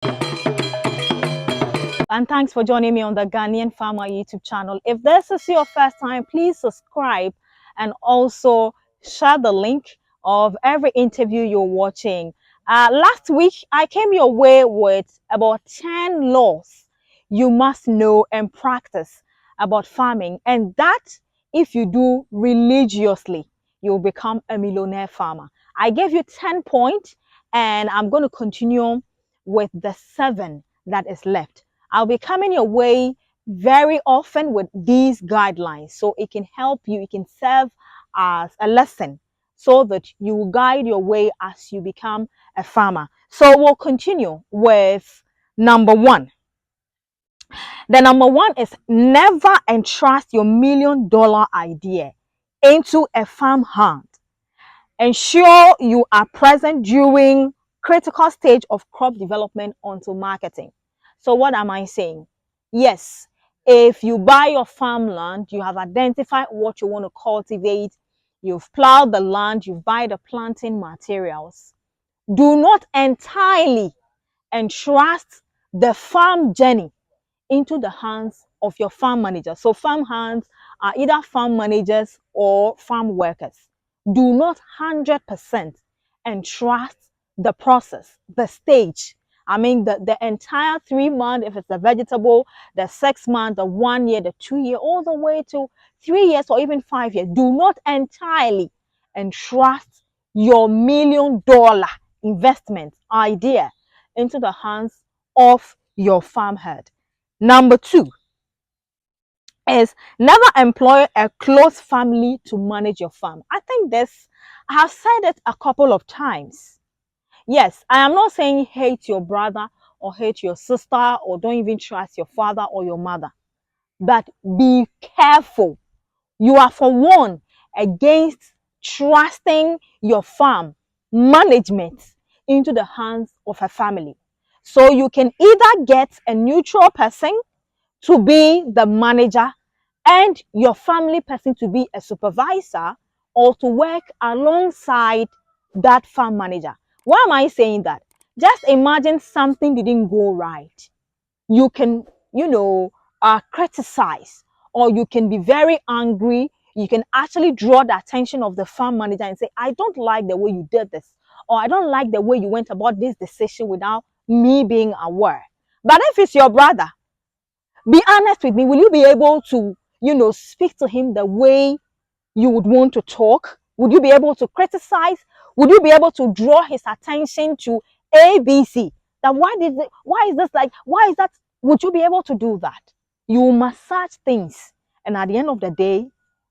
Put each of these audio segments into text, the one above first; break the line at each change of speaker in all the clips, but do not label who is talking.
And thanks for joining me on the Ghanaian Farmer YouTube channel. If this is your first time, please subscribe and also share the link of every interview you're watching. Last week, I came your way with about 10 laws you must know and practice about farming. And that, if you do religiously, you'll become a millionaire farmer. I gave you 10 points, and I'm going to continue with the 7 that is left. I'll be coming your way very often with these guidelines so it can help you, it can serve as a lesson so that you will guide your way as you become a farmer. So we'll continue with number 1. The number 1 is never entrust your $1 million idea into a farmhand. Ensure you are present during critical stage of crop development until marketing. So what am I saying? Yes, if you buy your farmland, you have identified what you want to cultivate, you've plowed the land, you've buy the planting materials. Do not entirely entrust the farm journey into the hands of your farm manager. So farm hands are either farm managers or farm workers. Do not 100% entrust the process, the stage. I mean, the entire 3 months, if it's a vegetable, the 6 months, the 1 year, the 2 year, all the way to 3 years or even 5 years. Do not entirely entrust your $1 million investment idea into the hands of your farm head. Number 2 is never employ a close family to manage your farm. I think this, I have said it a couple of times. Yes, I am not saying hate your brother or hate your sister or don't even trust your father or your mother. But be careful. You are for one against trusting your farm management into the hands of a family. So you can either get a neutral person to be the manager and your family person to be a supervisor or to work alongside that farm manager. Why am I saying that? Just imagine something didn't go right. You can, criticize, or you can be very angry. You can actually draw the attention of the farm manager and say, I don't like the way you did this, or I don't like the way you went about this decision without me being aware. But if it's your brother, be honest with me. Will you be able to, speak to him the way you would want to talk? Would you be able to criticize? Would you be able to draw his attention to ABC? That why is this like, why is that? Would you be able to do that? You massage things. And at the end of the day,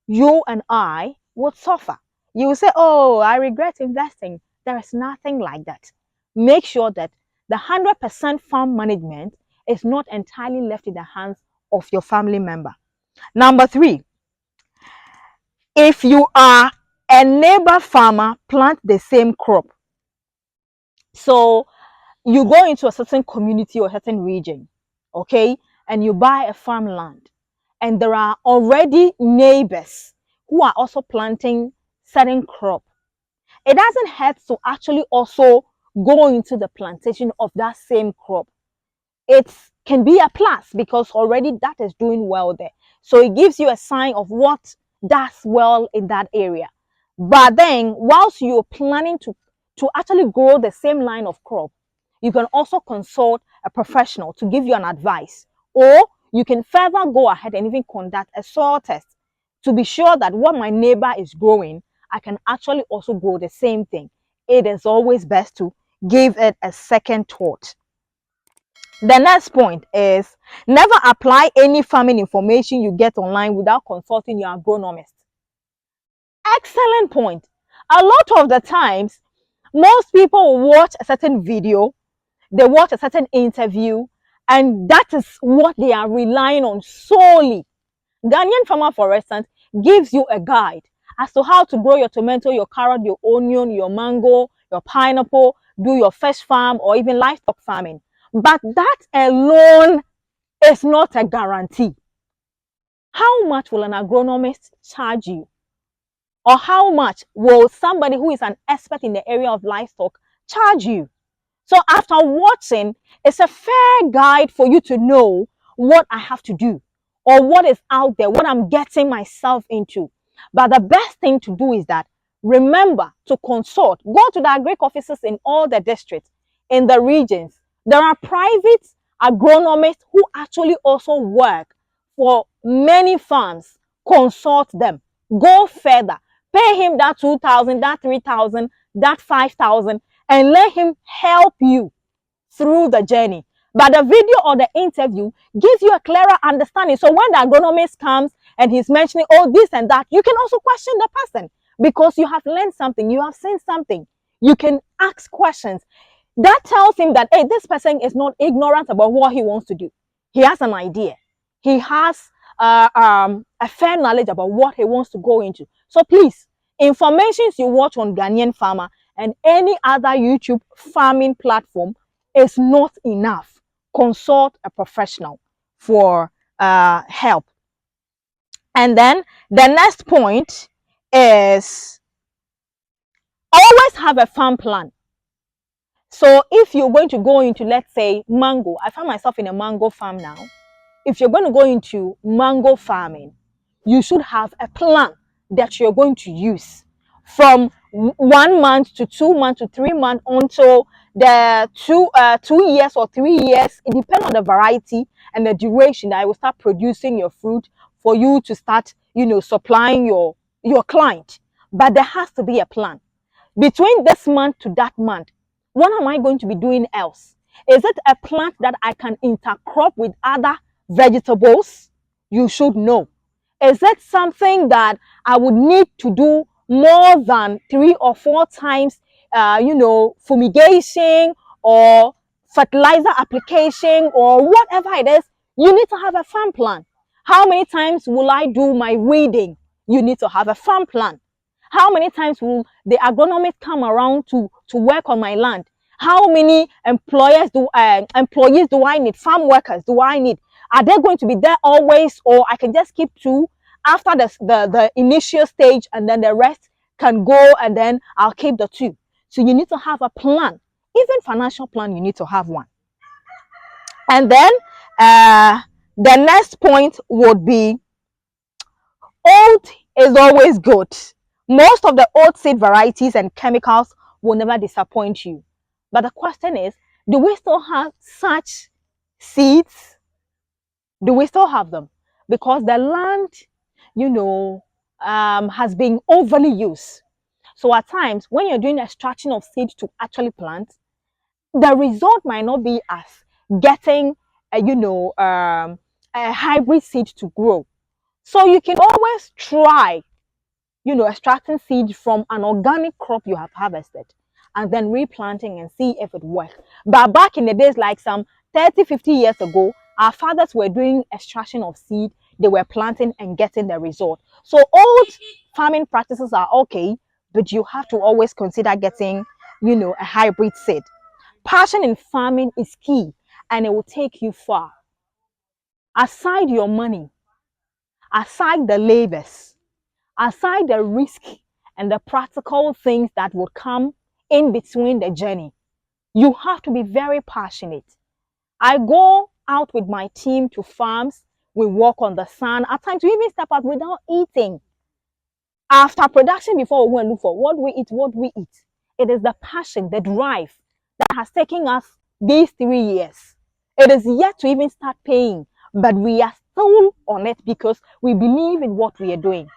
you and I would suffer. You will say, oh, I regret investing. There is nothing like that. Make sure that the 100% farm management is not entirely left in the hands of your family member. Number 3, if you are a neighbor farmer, plant the same crop. So you go into a certain community or a certain region, okay, and you buy a farmland, and there are already neighbors who are also planting certain crop. It doesn't hurt to actually also go into the plantation of that same crop. It can be a plus because already that is doing well there. So it gives you a sign of what does well in that area. But then whilst you're planning to actually grow the same line of crop, you can also consult a professional to give you an advice, or you can further go ahead and even conduct a soil test to be sure that what my neighbor is growing, I can actually also grow the same thing. It is always best to give it a second thought. The next point is never apply any farming information you get online without consulting your agronomist. Excellent point. A lot of the times, most people will watch a certain video, they watch a certain interview, and that is what they are relying on solely. Ghanaian Farmer, for instance, gives you a guide as to how to grow your tomato, your carrot, your onion, your mango, your pineapple, do your fish farm, or even livestock farming. But that alone is not a guarantee. How much will an agronomist charge you? Or how much will somebody who is an expert in the area of livestock charge you? So after watching, it's a fair guide for you to know what I have to do or what is out there, what I'm getting myself into. But the best thing to do is that remember to consult. Go to the agric offices in all the districts, in the regions. There are private agronomists who actually also work for many farms. Consult them. Go further. Pay him that 2,000, that 3,000, that 5,000, and let him help you through the journey. But the video or the interview gives you a clearer understanding. So when the agronomist comes and he's mentioning, oh, this and that, you can also question the person because you have learned something, you have seen something. You can ask questions. That tells him that, hey, this person is not ignorant about what he wants to do. He has an idea. He has a fair knowledge about what he wants to go into. So please, information you watch on Ghanaian Farmer and any other YouTube farming platform is not enough. Consult a professional for help. And then the next point is always have a farm plan. So if you're going to go into, let's say, mango, I find myself in a mango farm now. If you're going to go into mango farming, you should have a plan that you're going to use from 1 month to 2 months to 3 months until the 2 years or 3 years. It depends on the variety and the duration that I will start producing your fruit for you to start, supplying your client. But there has to be a plan. Between this month to that month, what am I going to be doing else? Is it a plant that I can intercrop with other vegetables? You should know. Is it something that I would need to do more than 3 or 4 times, fumigation or fertilizer application or whatever it is? You need to have a farm plan. How many times will I do my weeding? You need to have a farm plan. How many times will the agronomist come around to work on my land? How many employees do I need? Farm workers do I need? Are they going to be there always, or I can just keep two after the initial stage and then the rest can go and then I'll keep the two? So you need to have a plan. Even financial plan, you need to have one. And then the next point would be old is always good. Most of the old seed varieties and chemicals will never disappoint you. But the question is, do we still have such seeds? Do we still have them? Because the land, has been overly used. So at times, when you're doing extraction of seed to actually plant, the result might not be as getting, a hybrid seed to grow. So you can always try, extracting seed from an organic crop you have harvested and then replanting and see if it works. But back in the days, like some 30, 50 years ago, our fathers were doing extraction of seed. They were planting and getting the result. So old farming practices are okay, but you have to always consider getting, a hybrid seed. Passion in farming is key and it will take you far. Aside your money, aside the labors, aside the risk and the practical things that would come in between the journey, you have to be very passionate. I go out with my team to farms. We walk on the sun. At times, we even step out without eating. After production, before we go and look for what we eat. It is the passion, the drive that has taken us these 3 years. It is yet to even start paying, but we are still on it because we believe in what we are doing.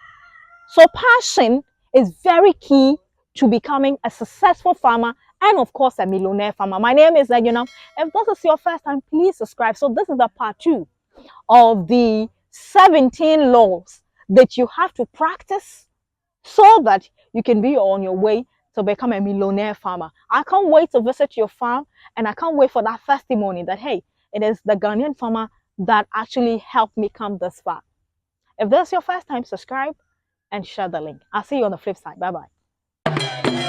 So passion is very key to becoming a successful farmer and of course a millionaire farmer. My name is Zagina. If this is your first time, please subscribe. So this is the part 2 of the 17 laws that you have to practice so that you can be on your way to become a millionaire farmer. I can't wait to visit your farm and I can't wait for that testimony that, hey, it is the Ghanaian farmer that actually helped me come this far. If this is your first time, subscribe and share the link. I'll see you on the flip side. Bye-bye.